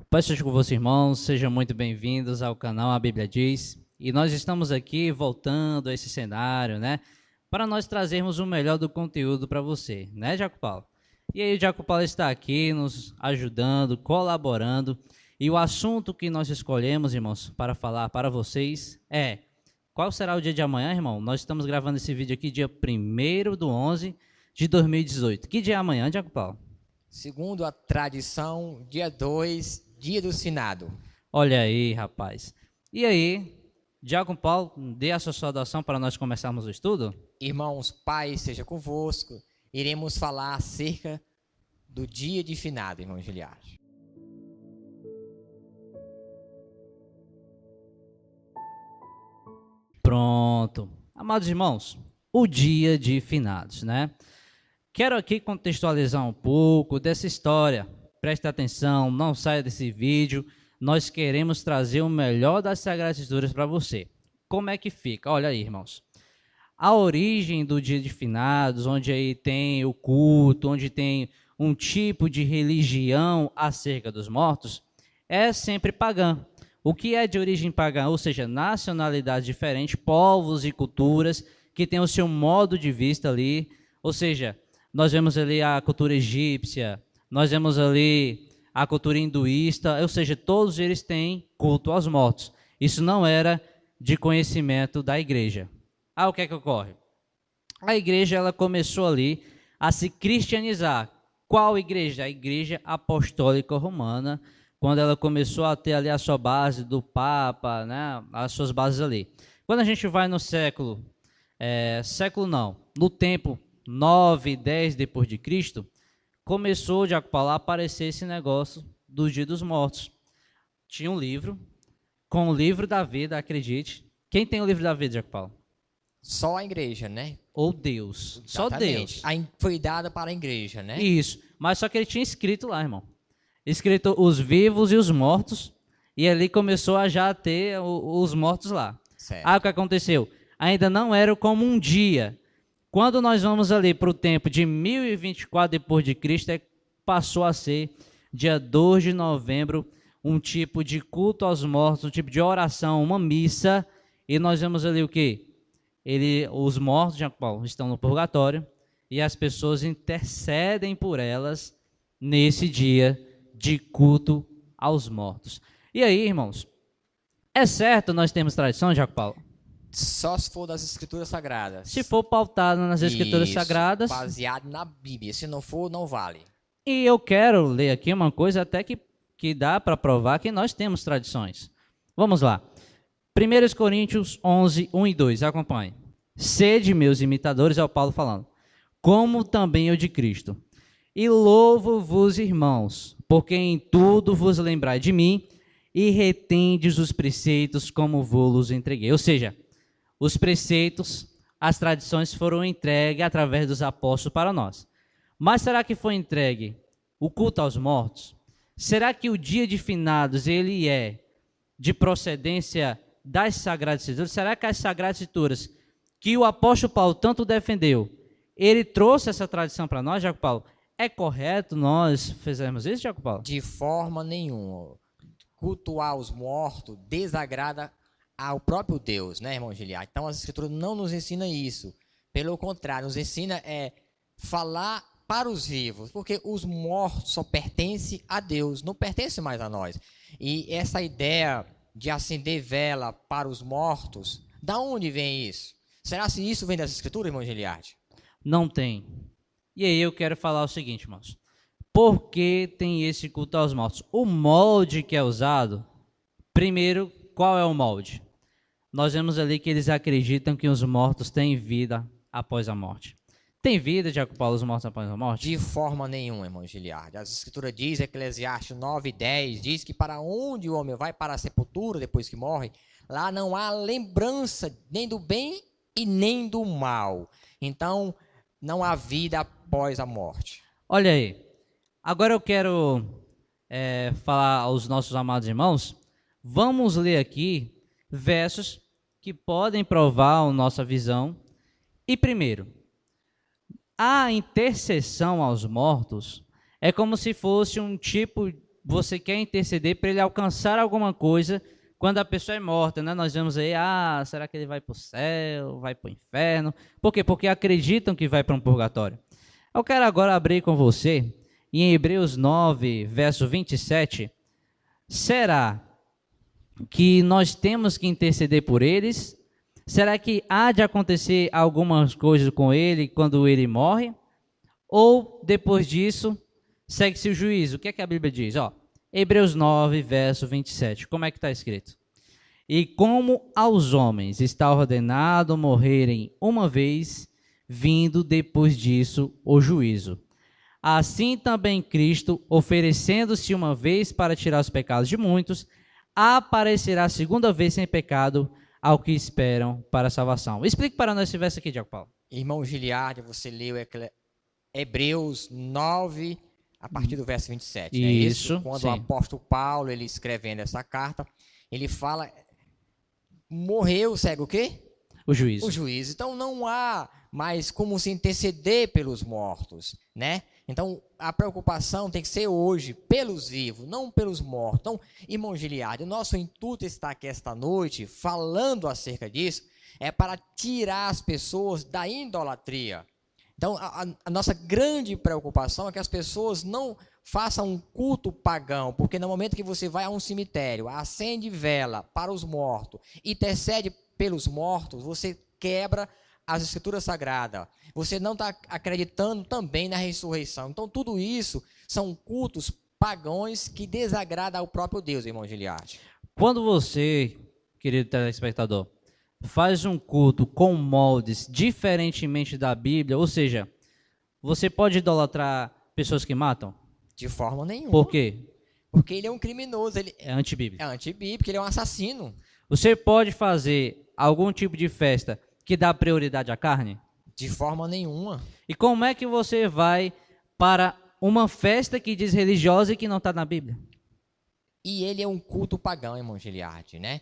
Paz seja com vocês, irmãos, sejam muito bem-vindos ao canal A Bíblia Diz. E nós estamos aqui voltando a esse cenário, né? Para nós trazermos o melhor do conteúdo para você, né, Jaco Paulo? E aí, o Jaco Paulo está aqui nos ajudando, colaborando. E o assunto que nós escolhemos, irmãos, para falar para vocês é: qual será o dia de amanhã, irmão? Nós estamos gravando esse vídeo aqui dia 1º de 11 de 2018. Que dia é amanhã, Jaco Paulo? Segundo a tradição, dia 2, dia do Sinado. Olha aí, rapaz. E aí, Diácono Paulo, dê a sua saudação para nós começarmos o estudo? Irmãos, paz seja convosco. Iremos falar acerca do dia de finado, irmão Giliard. Pronto. Amados irmãos, o dia de finados, né? Quero aqui contextualizar um pouco dessa história. Preste atenção, não saia desse vídeo. Nós queremos trazer o melhor das Sagradas Escrituras para você. Como é que fica? Olha aí, irmãos. A origem do dia de finados, onde aí tem o culto, onde tem um tipo de religião acerca dos mortos, é sempre pagã. O que é de origem pagã? Ou seja, nacionalidades diferentes, povos e culturas que têm o seu modo de vista ali. Ou seja, nós vemos ali a cultura egípcia, nós vemos ali a cultura hinduísta, ou seja, todos eles têm culto aos mortos. Isso não era de conhecimento da igreja. O que é que ocorre? A igreja ela começou ali a se cristianizar. Qual igreja? A Igreja Apostólica Romana, quando ela começou a ter ali a sua base do Papa, né, as suas bases ali. Quando a gente vai no no tempo 9, 10 depois de Cristo, começou, Jaco Paulo, a aparecer esse negócio do Dia dos Mortos. Tinha um livro, com o livro da vida, acredite. Quem tem o livro da vida, Jaco Paulo? Só a igreja, né? Ou Deus. Exatamente. Só Deus. Foi dada para a igreja, né? Isso. Mas só que ele tinha escrito lá, irmão. Escrito os vivos e os mortos. E ali começou a já ter os mortos lá. Certo. O que aconteceu? Ainda não era como um dia. Quando nós vamos ali para o tempo de 1024 depois de Cristo, passou a ser dia 2 de novembro, um tipo de culto aos mortos, um tipo de oração, uma missa. E nós vemos ali o quê? Os mortos, Jaco Paulo, estão no purgatório e as pessoas intercedem por elas nesse dia de culto aos mortos. E aí, irmãos, é certo nós temos tradição, Jaco Paulo? Só se for das Escrituras Sagradas. Se for pautado nas Escrituras Sagradas. Baseado na Bíblia. Se não for, não vale. E eu quero ler aqui uma coisa até que dá para provar que nós temos tradições. Vamos lá. 1 Coríntios 11, 1 e 2, acompanhe. Sede meus imitadores, é o Paulo falando, como também eu de Cristo. E louvo-vos, irmãos, porque em tudo vos lembrai de mim e retendes os preceitos como vos entreguei. Ou seja, os preceitos, as tradições foram entregues através dos apóstolos para nós. Mas será que foi entregue o culto aos mortos? Será que o dia de finados ele é de procedência das Sagradas Escrituras? Será que as Sagradas Escrituras, que o apóstolo Paulo tanto defendeu, ele trouxe essa tradição para nós, Jaco Paulo? É correto nós fizermos isso, Jaco Paulo? De forma nenhuma. Cultuar os mortos desagrada ao próprio Deus, né, irmão Giliard? Então, as Escrituras não nos ensinam isso. Pelo contrário, nos ensina falar para os vivos, porque os mortos só pertencem a Deus, não pertencem mais a nós. E essa ideia de acender vela para os mortos, da onde vem isso? Será que isso vem das Escrituras, irmão Giliard? Não tem. E aí eu quero falar o seguinte, irmãos. Por que tem esse culto aos mortos? O molde que é usado, primeiro, qual é o molde? Nós vemos ali que eles acreditam que os mortos têm vida após a morte. Tem vida, Jaco Paulo, os mortos após a morte? De forma nenhuma, irmão Giliard. As Escrituras dizem, Eclesiastes 9:10, diz que para onde o homem vai, para a sepultura depois que morre, lá não há lembrança nem do bem e nem do mal. Então, não há vida após a morte. Olha aí. Agora eu quero falar aos nossos amados irmãos. Vamos ler aqui versos que podem provar a nossa visão. E primeiro, a intercessão aos mortos é como se fosse um tipo você quer interceder para ele alcançar alguma coisa quando a pessoa é morta, né? Nós vemos aí, será que ele vai para o céu, vai para o inferno? Por quê? Porque acreditam que vai para um purgatório. Eu quero agora abrir com você, em Hebreus 9, verso 27, será que nós temos que interceder por eles? Será que há de acontecer algumas coisas com ele quando ele morre? Ou, depois disso, segue-se o juízo? O que é que a Bíblia diz? Hebreus 9, verso 27. Como é que está escrito? E como aos homens está ordenado morrerem uma vez, vindo depois disso o juízo. Assim também Cristo, oferecendo-se uma vez para tirar os pecados de muitos, aparecerá segunda vez sem pecado ao que esperam para a salvação. Explique para nós esse verso aqui, Diaco Paulo. Irmão Giliardi, você leu Hebreus 9, a partir do verso 27. Isso, é isso? Quando sim. o apóstolo Paulo, ele escrevendo essa carta, ele fala, morreu, segue o quê? O juízo. O juízo. Então não há mais como se interceder pelos mortos, né? Então a preocupação tem que ser hoje pelos vivos, não pelos mortos. Então, irmão Giliardi, o nosso intuito está aqui esta noite, falando acerca disso, é para tirar as pessoas da idolatria. Então, a nossa grande preocupação é que as pessoas não façam um culto pagão, porque no momento que você vai a um cemitério, acende vela para os mortos, intercede pelos mortos, você quebra as escrituras sagradas. Você não está acreditando também na ressurreição. Então, tudo isso são cultos pagãos que desagradam ao próprio Deus, irmão Giliardi. Quando você, querido telespectador, faz um culto com moldes diferentemente da Bíblia, ou seja, você pode idolatrar pessoas que matam? De forma nenhuma. Por quê? Porque ele é um criminoso, ele é antibíblico. É antibíblico, ele é um assassino. Você pode fazer algum tipo de festa que dá prioridade à carne? De forma nenhuma. E como é que você vai para uma festa que diz religiosa e que não está na Bíblia? E ele é um culto pagão, irmão Giliardi, né?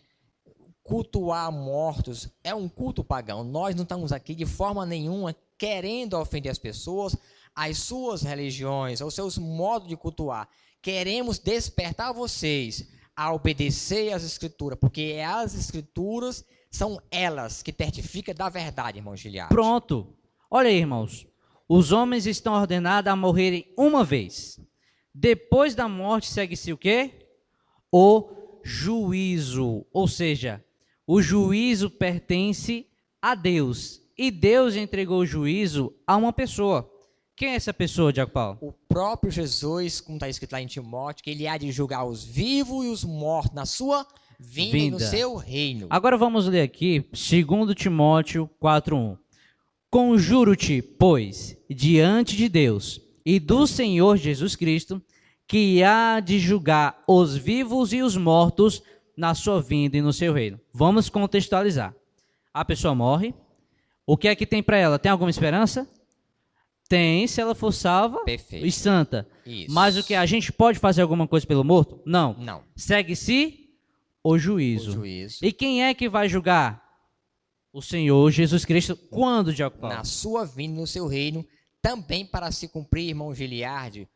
Cultuar mortos é um culto pagão. Nós não estamos aqui de forma nenhuma querendo ofender as pessoas, as suas religiões, os seus modos de cultuar. Queremos despertar vocês a obedecer às escrituras, porque as escrituras são elas que testificam da verdade, irmão Giliardi. Pronto. Olha aí, irmãos. Os homens estão ordenados a morrerem uma vez. Depois da morte segue-se o quê? O juízo. Ou seja, o juízo pertence a Deus. E Deus entregou o juízo a uma pessoa. Quem é essa pessoa, Diaco Paulo? O próprio Jesus, como está escrito lá em Timóteo, que ele há de julgar os vivos e os mortos na sua vinda. E no seu reino. Agora vamos ler aqui, 2 Timóteo 4:1. Conjuro-te, pois, diante de Deus e do Senhor Jesus Cristo, que há de julgar os vivos e os mortos na sua vinda e no seu reino. Vamos contextualizar. A pessoa morre. O que é que tem para ela? Tem alguma esperança? Tem, se ela for salva. Perfeito. E santa. Isso. Mas o que a gente pode fazer alguma coisa pelo morto? Não. Não. Segue-se o juízo. O juízo. E quem é que vai julgar? O Senhor Jesus Cristo. Quando, Diaco Paulo? Na sua vinda, no seu reino, também para se cumprir, irmão Giliardi,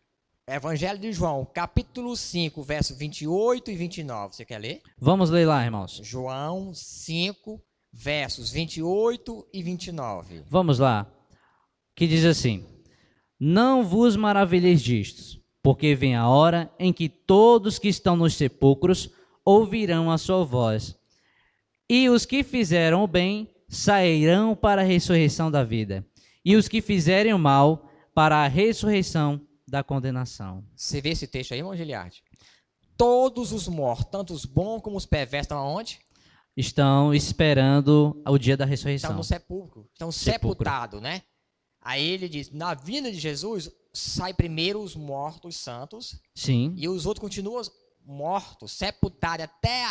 Evangelho de João, capítulo 5, verso 28 e 29. Você quer ler? Vamos ler lá, irmãos. João 5, versos 28 e 29. Vamos lá. Que diz assim: não vos maravilheis disto, porque vem a hora em que todos que estão nos sepulcros ouvirão a sua voz, e os que fizeram o bem sairão para a ressurreição da vida, e os que fizerem o mal para a ressurreição da condenação. Você vê esse texto aí, irmão Giliardi? Todos os mortos, tanto os bons como os perversos, estão aonde? Estão esperando o dia da ressurreição. Estão no sepulcro, estão sepultados, né? Aí ele diz, na vinda de Jesus, sai primeiro os mortos santos. Sim. E os outros continuam mortos, sepultados, até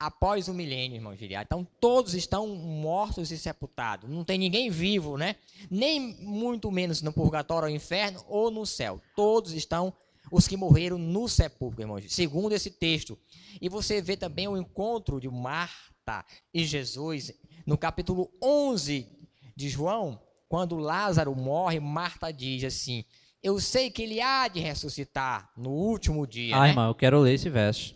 após o milênio, irmão Giliardi. Então, todos estão mortos e sepultados. Não tem ninguém vivo, né? Nem muito menos no purgatório, ou inferno, ou no céu. Todos estão, os que morreram no sepulcro, irmão Giliardi, segundo esse texto. E você vê também o encontro de Marta e Jesus, no capítulo 11 de João, quando Lázaro morre, Marta diz assim, eu sei que ele há de ressuscitar no último dia, Ah, né? irmão, eu quero ler esse verso.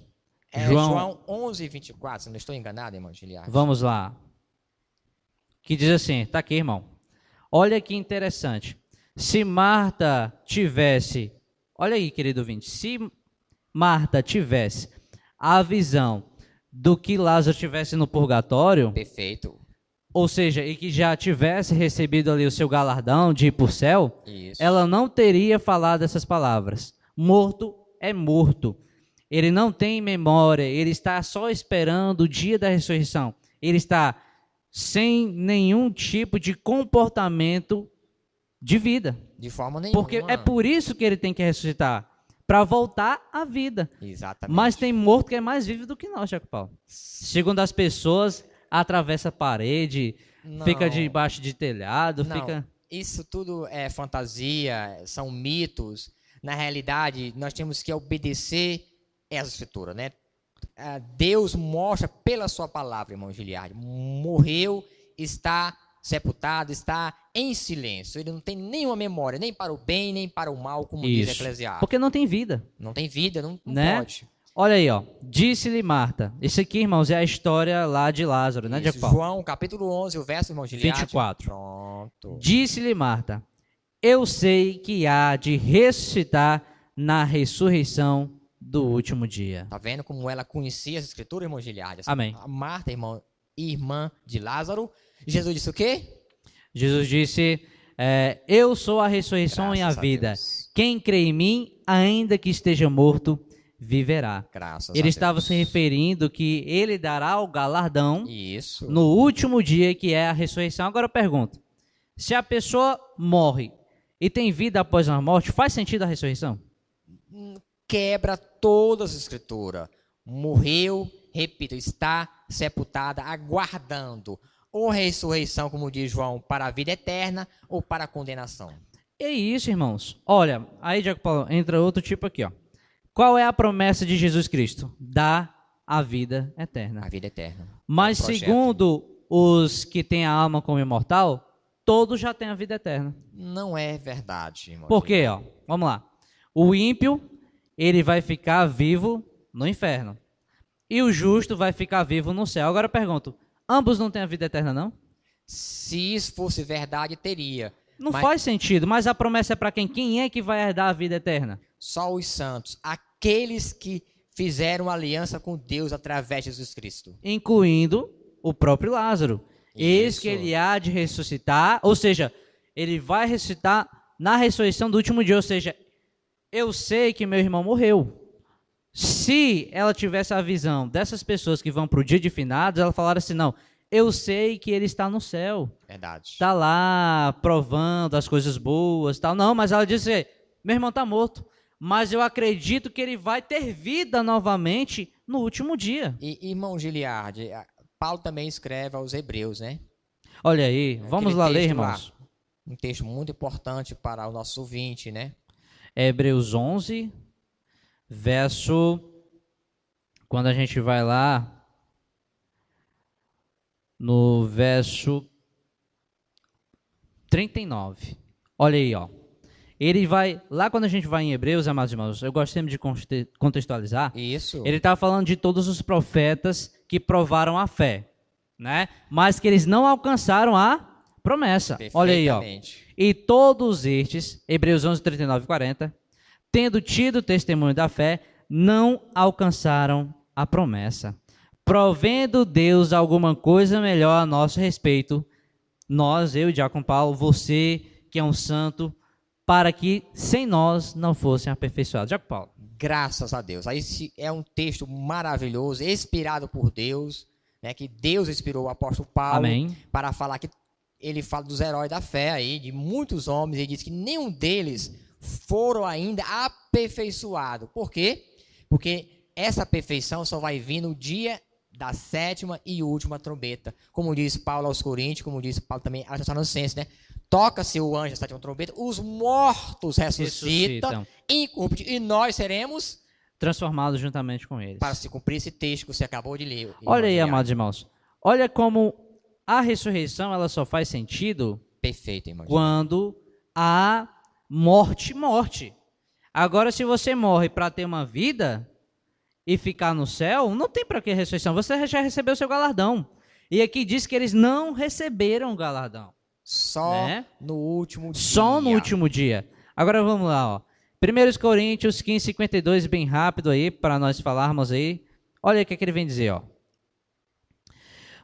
É João 11:24, se não estou enganado, irmão Giliard. Vamos lá. Que diz assim, tá aqui, irmão. Olha que interessante. Se Marta tivesse, olha aí, querido ouvinte, se Marta tivesse a visão do que Lázaro tivesse no purgatório, Perfeito. ou seja, e que já tivesse recebido ali o seu galardão de ir para o céu, Isso. ela não teria falado essas palavras. Morto é morto. Ele não tem memória, ele está só esperando o dia da ressurreição. Ele está sem nenhum tipo de comportamento de vida. De forma nenhuma. Porque é por isso que ele tem que ressuscitar, para voltar à vida. Exatamente. Mas tem morto que é mais vivo do que nós, Jaco Paulo. Segundo as pessoas, atravessa a parede, Não. fica debaixo de telhado, Não. fica... Isso tudo é fantasia, são mitos. Na realidade, nós temos que obedecer essa escritura, né? Deus mostra pela sua palavra, irmão Giliard. Morreu, está sepultado, está em silêncio. Ele não tem nenhuma memória, nem para o bem, nem para o mal, como diz Eclesiastes. Porque não tem vida. Não tem vida, não Né? pode. Olha aí, ó. Disse-lhe Marta. Isso aqui, irmãos, é a história lá de Lázaro, né, Isso, Jaco Paulo? João, capítulo 11, o verso, irmão Giliard. 24. Pronto. Disse-lhe Marta, eu sei que há de ressuscitar na ressurreição do último dia. Tá vendo como ela conhecia essa escritura, irmão Giliard? Amém. A Marta, irmã de Lázaro. Jesus disse o quê? Jesus disse, eu sou a ressurreição e a Graças a vida. Deus. Quem crê em mim, ainda que esteja morto, viverá. Graças Ele a estava Deus. se referindo que ele dará o galardão Isso. no último dia, que é a ressurreição. Agora eu pergunto, se a pessoa morre e tem vida após a morte, faz sentido a ressurreição? Quebra todas as escrituras. Morreu, repito, está sepultada, aguardando ou ressurreição, como diz João, para a vida eterna ou para a condenação. É isso, irmãos. Olha, aí, Jaco Paulo, entra outro tipo aqui, ó. Qual é a promessa de Jesus Cristo? Dá a vida eterna. A vida eterna. Mas É um projeto. segundo os que têm a alma como imortal, todos já têm a vida eterna. Não é verdade, irmão. Por quê? Ó? Vamos lá. O ímpio, ele vai ficar vivo no inferno. E o justo vai ficar vivo no céu. Agora eu pergunto, ambos não têm a vida eterna, não? Se isso fosse verdade, teria. Não Mas- faz sentido, mas a promessa é para quem? Quem é que vai herdar a vida eterna? Só os santos, aqueles que fizeram aliança com Deus através de Jesus Cristo. Incluindo o próprio Lázaro. Eis Isso. que ele há de ressuscitar, ou seja, ele vai ressuscitar na ressurreição do último dia, ou seja, eu sei que meu irmão morreu. Se ela tivesse a visão dessas pessoas que vão para o dia de finados, ela falaria assim, não, eu sei que ele está no céu, Verdade. está lá provando as coisas boas, tal. Não, mas ela disse, meu irmão está morto, mas eu acredito que ele vai ter vida novamente no último dia. E, irmão Giliard, Paulo também escreve aos Hebreus, né? Olha aí, vamos Aquele lá ler, texto lá. irmãos. Um texto muito importante para o nosso ouvinte, né? Hebreus 11, verso, quando a gente vai lá, no verso 39. Olha aí, ó. Ele vai, lá quando a gente vai em Hebreus, amados irmãos, eu gosto sempre de contextualizar, Isso. ele está falando de todos os profetas que provaram a fé, né? Mas que eles não alcançaram a promessa. Olha aí, ó. Perfeitamente. E todos estes, Hebreus 11, 39 e 40, tendo tido testemunho da fé, não alcançaram a promessa. Provendo Deus alguma coisa melhor a nosso respeito, nós, eu e Diácono Paulo, você que é um santo, para que sem nós não fossem aperfeiçoados. Diácono Paulo. Graças a Deus. Aí é um texto maravilhoso, inspirado por Deus, né? Que Deus inspirou o apóstolo Paulo Amém. para falar que ele fala dos heróis da fé aí, de muitos homens, e diz que nenhum deles foram ainda aperfeiçoados. Por quê? Porque essa perfeição só vai vir no dia da sétima e última trombeta. Como diz Paulo aos Coríntios, como diz Paulo também aos Tessalonicenses, né? Toca-se o anjo da sétima trombeta, os mortos ressuscitam, incorruptíveis, e nós seremos Transformados juntamente com eles. para se cumprir esse texto que você acabou de ler. Olha aí, irmão amados irmãos. Olha como a ressurreição ela só faz sentido Perfeito, irmão. quando há morte, morte. Agora, se você morre para ter uma vida e ficar no céu, não tem para que ressurreição. Você já recebeu o seu galardão. E aqui diz que eles não receberam o galardão. Só né? no último dia. Só no último dia. Agora vamos lá, ó. 1 Coríntios 15:52, bem rápido aí, para nós falarmos aí. Olha o que ele vem dizer, ó.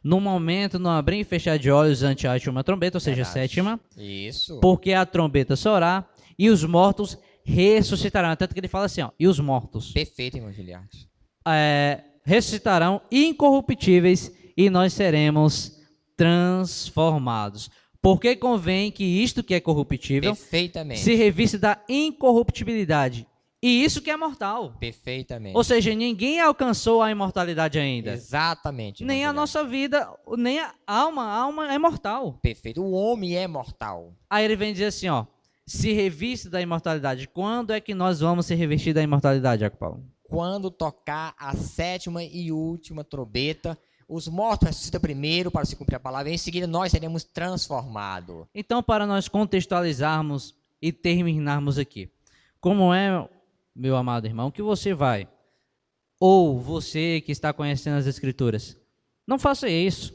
No momento, no abrir e fechar de olhos ante a última trombeta, ou seja, a sétima. Isso. Porque a trombeta soará e os mortos ressuscitarão. Tanto que ele fala assim, ó, e os mortos Perfeito, irmão Giliard. ressuscitarão incorruptíveis e nós seremos transformados. Porque convém que isto que é corruptível Perfeitamente. se revista da incorruptibilidade. E isso que é mortal. Perfeitamente. Ou seja, ninguém alcançou a imortalidade ainda. Exatamente. Nem a Giliard. nossa vida, nem a alma é mortal. Perfeito. O homem é mortal. Aí ele vem dizer assim, ó, se reviste da imortalidade. Quando é que nós vamos se revestir da imortalidade, Jaco Paulo? Quando tocar a sétima e última trombeta, os mortos ressuscitam primeiro para se cumprir a palavra, e em seguida nós seremos transformados. Então, para nós contextualizarmos e terminarmos aqui, como é, meu amado irmão, que você vai, ou você que está conhecendo as Escrituras, não faça isso.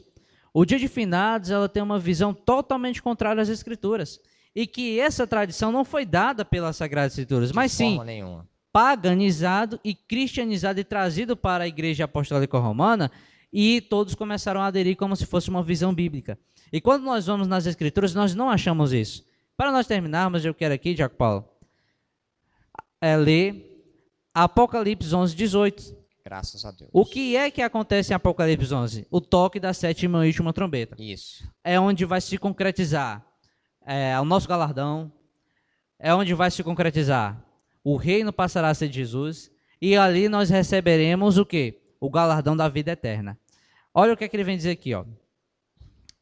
O dia de finados, ela tem uma visão totalmente contrária às Escrituras, e que essa tradição não foi dada pelas Sagradas Escrituras, mas De sim forma nenhuma. paganizado e cristianizado e trazido para a Igreja Apostólica Romana, e todos começaram a aderir como se fosse uma visão bíblica. E quando nós vamos nas Escrituras, nós não achamos isso. Para nós terminarmos, eu quero aqui, Jaco Paulo, ler Apocalipse 11:18. Graças a Deus. O que é que acontece em Apocalipse 11? O toque da sétima e última trombeta. Isso. É onde vai se concretizar o nosso galardão, é onde vai se concretizar o reino passará a ser de Jesus, e ali nós receberemos o quê? O galardão da vida eterna. Olha o que é que ele vem dizer aqui, ó.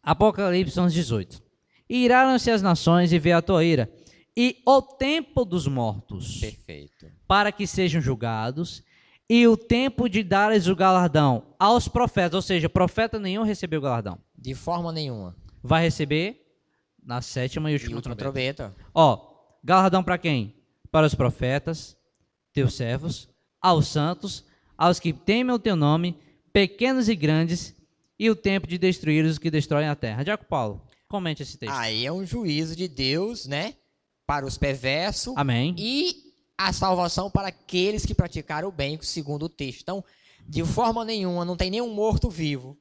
Apocalipse 11:18. Iraram-se as nações e veio a tua ira, e o tempo dos mortos, Perfeito. para que sejam julgados, e o tempo de dar-lhes o galardão aos profetas, ou seja, profeta nenhum recebeu o galardão. De forma nenhuma. Vai receber na sétima e E última última trombeta. trombeta. Ó, galardão para quem? Para os profetas, teus servos, aos santos, aos que temem o teu nome, pequenos e grandes, e o tempo de destruir os que destroem a terra. Jaco Paulo, comente esse texto. Aí é um juízo de Deus, né? Para os perversos. Amém. E a salvação para aqueles que praticaram o bem, segundo o texto. Então, de forma nenhuma, não tem nenhum morto vivo.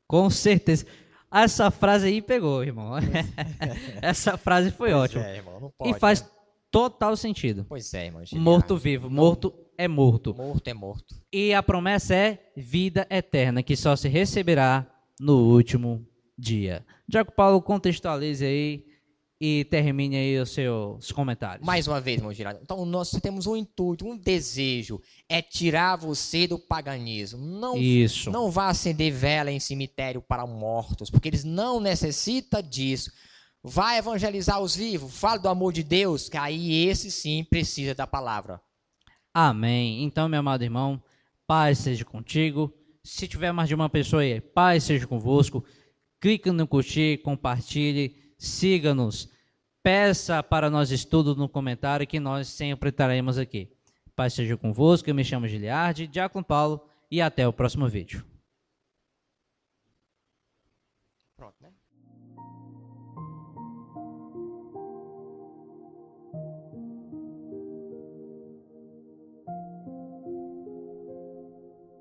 Com certeza. Essa frase aí pegou, irmão. Essa frase foi ótima. É, irmão, não pode, E faz né? total sentido. Pois é, irmão. Giliard. Morto-vivo, morto é morto. Morto é morto. E a promessa é vida eterna, que só se receberá no último dia. Jaco Paulo, contextualize aí e termine aí os seus comentários. Mais uma vez, irmão Giliard. Então, nós temos um intuito, um desejo, é tirar você do paganismo. Isso. Não vá acender vela em cemitério para mortos, porque eles não necessitam disso. Vai evangelizar os vivos, fala do amor de Deus, que aí esse sim precisa da palavra. Amém. Então, meu amado irmão, paz seja contigo. Se tiver mais de uma pessoa aí, paz seja convosco. Clique no curtir, compartilhe, siga-nos. Peça para nós estudo no comentário que nós sempre estaremos aqui. Paz seja convosco, eu me chamo Giliard, Diácono Paulo, e até o próximo vídeo.